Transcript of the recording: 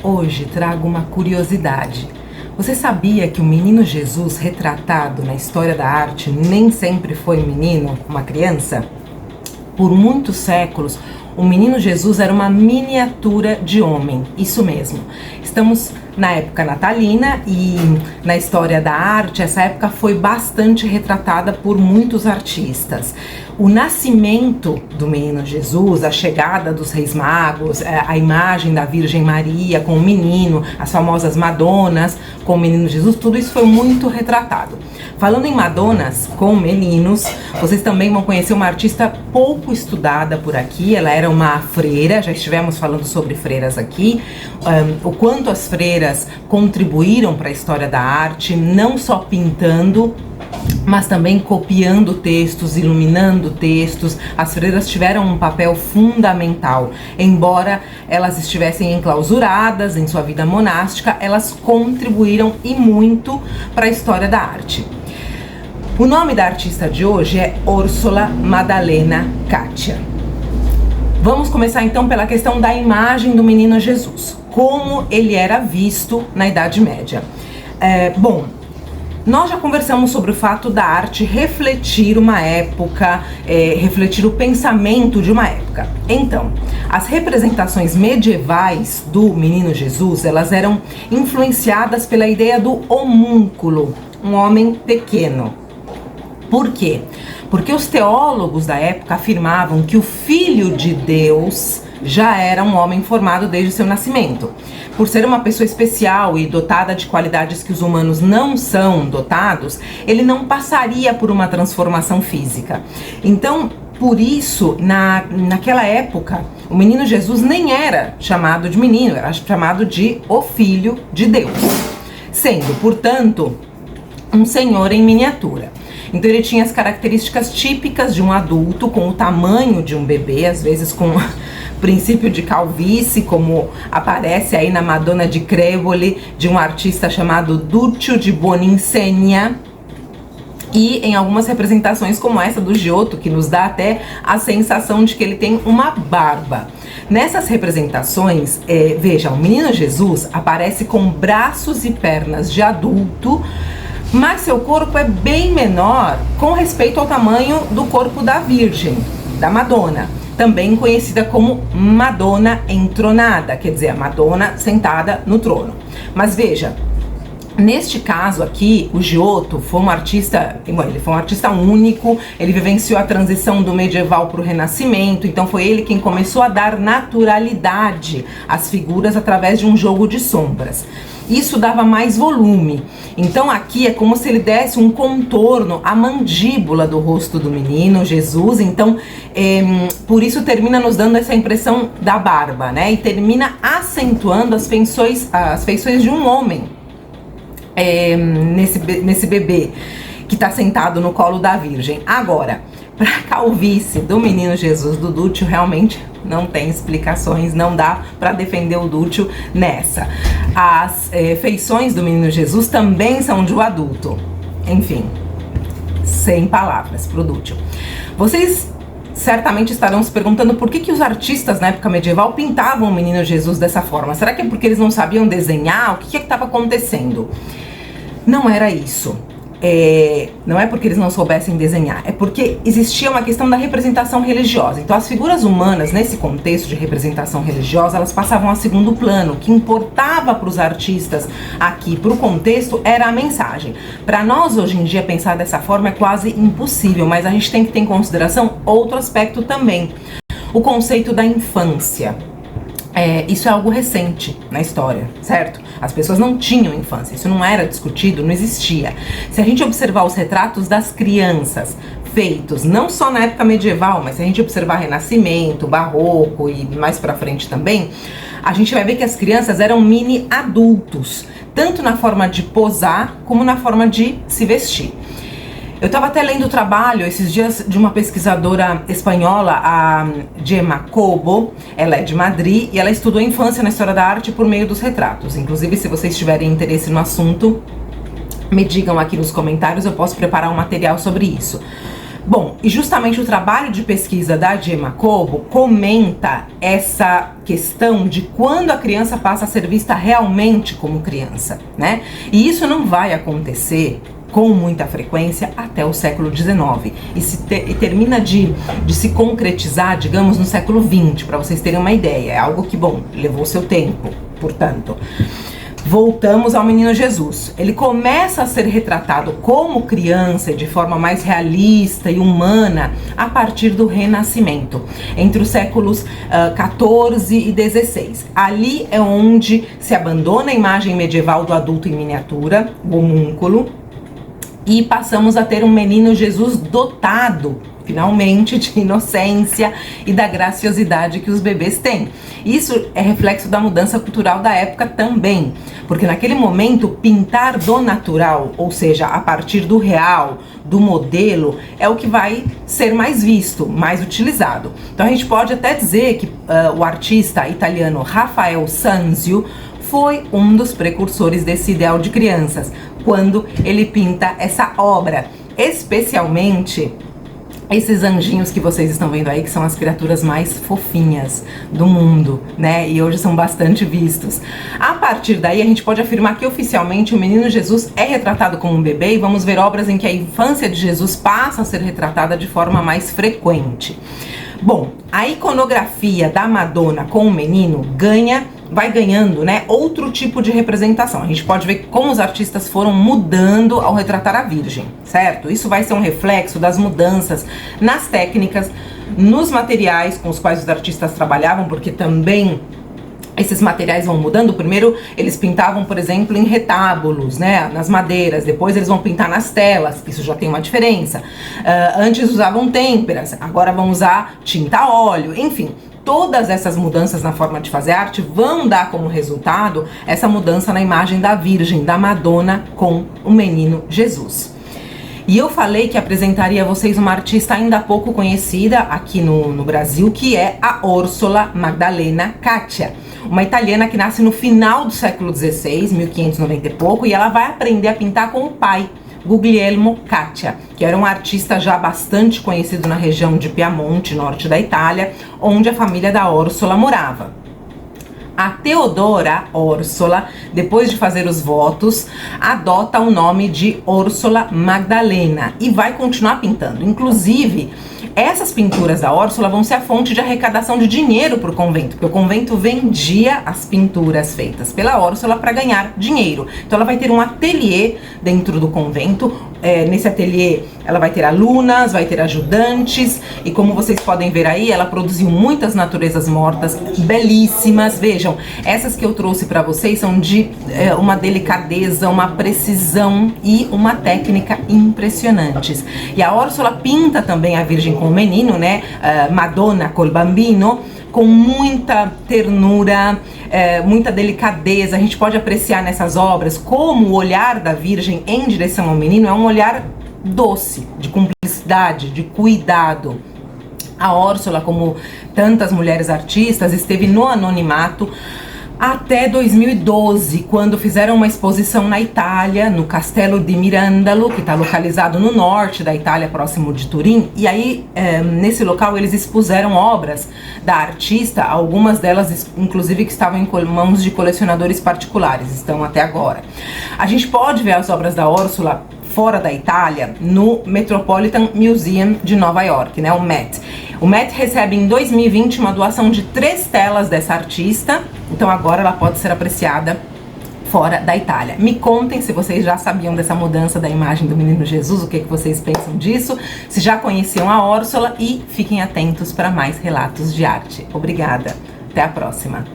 Hoje trago uma curiosidade. Você sabia que o menino Jesus retratado na história da arte nem sempre foi menino, uma criança? Por muitos séculos, o menino Jesus era uma miniatura de homem, isso mesmo. Estamos na época natalina e na história da arte, essa época foi bastante retratada por muitos artistas. O nascimento do menino Jesus, a chegada dos Reis Magos, a imagem da Virgem Maria com o menino, as famosas Madonas com o menino Jesus, tudo isso foi muito retratado. Falando em Madonas com meninos, vocês também vão conhecer uma artista pouco estudada por aqui. Ela era uma freira, já estivemos falando sobre freiras aqui, o quanto as freiras contribuíram para a história da arte, não só pintando, mas também copiando textos, iluminando textos. As freiras tiveram um papel fundamental. Embora elas estivessem enclausuradas em sua vida monástica, elas contribuíram e muito para a história da arte. O nome da artista de hoje é Orsola Maddalena Caccia. Vamos começar então pela questão da imagem do menino Jesus, como ele era visto na Idade Média. Nós já conversamos sobre o fato da arte refletir uma época, refletir o pensamento de uma época. Então, as representações medievais do menino Jesus, elas eram influenciadas pela ideia do homúnculo, um homem pequeno. Por quê? Porque os teólogos da época afirmavam que o Filho de Deus já era um homem formado desde o seu nascimento. Por ser uma pessoa especial e dotada de qualidades que os humanos não são dotados, ele não passaria por uma transformação física. Então, por isso, naquela época, o menino Jesus nem era chamado de menino, era chamado de o Filho de Deus, sendo, portanto, um senhor em miniatura. Então ele tinha as características típicas de um adulto, com o tamanho de um bebê, às vezes com princípio de calvície, como aparece aí na Madonna di Crevoli, de um artista chamado Duccio di Boninsegna, e em algumas representações como essa do Giotto, que nos dá até a sensação de que ele tem uma barba. Nessas representações, veja, o menino Jesus aparece com braços e pernas de adulto, mas seu corpo é bem menor com respeito ao tamanho do corpo da Virgem, da Madonna, também conhecida como Madonna entronada, quer dizer, a Madonna sentada no trono. Mas veja, neste caso aqui, o Giotto foi um artista, ele foi um artista único, ele vivenciou a transição do medieval para o Renascimento, então foi ele quem começou a dar naturalidade às figuras através de um jogo de sombras. Isso dava mais volume. Então aqui é como se ele desse um contorno à mandíbula do rosto do menino Jesus. Então por isso termina nos dando essa impressão da barba, né? E termina acentuando as feições de um homem nesse bebê que está sentado no colo da Virgem. Agora, para a calvície do menino Jesus, do Duccio, realmente não tem explicações, não dá para defender o Duccio nessa. As feições do menino Jesus também são de um adulto. Enfim, sem palavras pro Duccio. Vocês certamente estarão se perguntando por que os artistas na época medieval pintavam o menino Jesus dessa forma. Será que é porque eles não sabiam desenhar? O que estava acontecendo? Não era isso. Não é porque eles não soubessem desenhar, é porque existia uma questão da representação religiosa. Então as figuras humanas nesse contexto de representação religiosa, elas passavam a segundo plano. O que importava para os artistas aqui, para o contexto, era a mensagem. Para nós hoje em dia pensar dessa forma é quase impossível, mas a gente tem que ter em consideração outro aspecto também, o conceito da infância. Isso é algo recente na história, certo? As pessoas não tinham infância, isso não era discutido, não existia. Se a gente observar os retratos das crianças feitos, não só na época medieval, mas se a gente observar Renascimento, Barroco e mais pra frente também, a gente vai ver que as crianças eram mini adultos, tanto na forma de posar como na forma de se vestir. Eu estava até lendo o trabalho esses dias de uma pesquisadora espanhola, a Gemma Cobo. Ela é de Madrid e ela estudou a infância na história da arte por meio dos retratos. Inclusive, se vocês tiverem interesse no assunto, me digam aqui nos comentários, eu posso preparar um material sobre isso. Bom, e justamente o trabalho de pesquisa da Gemma Cobo comenta essa questão de quando a criança passa a ser vista realmente como criança, né? E isso não vai acontecer com muita frequência até o século XIX e termina de se concretizar, digamos, no século XX, para vocês terem uma ideia. É algo que, bom, levou seu tempo, portanto. Voltamos ao menino Jesus. Ele começa a ser retratado como criança de forma mais realista e humana a partir do Renascimento, entre os séculos 14 e 16. Ali é onde se abandona a imagem medieval do adulto em miniatura, o homúnculo, e passamos a ter um menino Jesus dotado, finalmente, de inocência e da graciosidade que os bebês têm. Isso é reflexo da mudança cultural da época também, porque naquele momento pintar do natural, ou seja, a partir do real, do modelo, é o que vai ser mais visto, mais utilizado. Então a gente pode até dizer que o artista italiano Rafael Sanzio foi um dos precursores desse ideal de crianças, quando ele pinta essa obra, especialmente esses anjinhos que vocês estão vendo aí, que são as criaturas mais fofinhas do mundo, né? E hoje são bastante vistos. A partir daí, a gente pode afirmar que oficialmente o menino Jesus é retratado como um bebê, e vamos ver obras em que a infância de Jesus passa a ser retratada de forma mais frequente. Bom, a iconografia da Madonna com o menino vai ganhando, né, outro tipo de representação. A gente pode ver como os artistas foram mudando ao retratar a Virgem, certo? Isso vai ser um reflexo das mudanças nas técnicas, nos materiais com os quais os artistas trabalhavam, porque também esses materiais vão mudando. Primeiro eles pintavam, por exemplo, em retábulos, né, nas madeiras. Depois eles vão pintar nas telas, isso já tem uma diferença. Antes usavam têmperas, agora vão usar tinta a óleo, enfim. Todas essas mudanças na forma de fazer arte vão dar como resultado essa mudança na imagem da Virgem, da Madonna com o menino Jesus. E eu falei que apresentaria a vocês uma artista ainda pouco conhecida aqui no Brasil, que é a Orsola Magdalena Caccia, uma italiana que nasce no final do século XVI, 1590 e pouco, e ela vai aprender a pintar com o pai, Guglielmo Caccia, que era um artista já bastante conhecido na região de Piemonte, norte da Itália, onde a família da Orsola morava. A Teodora Orsola, depois de fazer os votos, adota o nome de Orsola Magdalena e vai continuar pintando. Inclusive, essas pinturas da Orsola vão ser a fonte de arrecadação de dinheiro para o convento, porque o convento vendia as pinturas feitas pela Orsola para ganhar dinheiro. Então ela vai ter um ateliê dentro do convento. Nesse ateliê ela vai ter alunas, vai ter ajudantes, e como vocês podem ver aí, ela produziu muitas naturezas mortas belíssimas. Vejam, essas que eu trouxe para vocês são de uma delicadeza, uma precisão e uma técnica impressionantes. E a Orsola pinta também a Virgem com o menino, né, Madonna col bambino, com muita ternura, muita delicadeza. A gente pode apreciar nessas obras como o olhar da Virgem em direção ao menino é um olhar doce, de cumplicidade, de cuidado. A Orsola, como tantas mulheres artistas, esteve no anonimato até 2012, quando fizeram uma exposição na Itália, no Castelo di Mirandolo, que está localizado no norte da Itália, próximo de Turim. E aí, nesse local, eles expuseram obras da artista, algumas delas, inclusive, que estavam em mãos de colecionadores particulares, estão até agora. A gente pode ver as obras da Orsola fora da Itália, no Metropolitan Museum de Nova York, né, o Met. O Met recebe em 2020 uma doação de 3 telas dessa artista, então agora ela pode ser apreciada fora da Itália. Me contem se vocês já sabiam dessa mudança da imagem do menino Jesus, o que vocês pensam disso, se já conheciam a Orsola, e fiquem atentos para mais relatos de arte. Obrigada, até a próxima!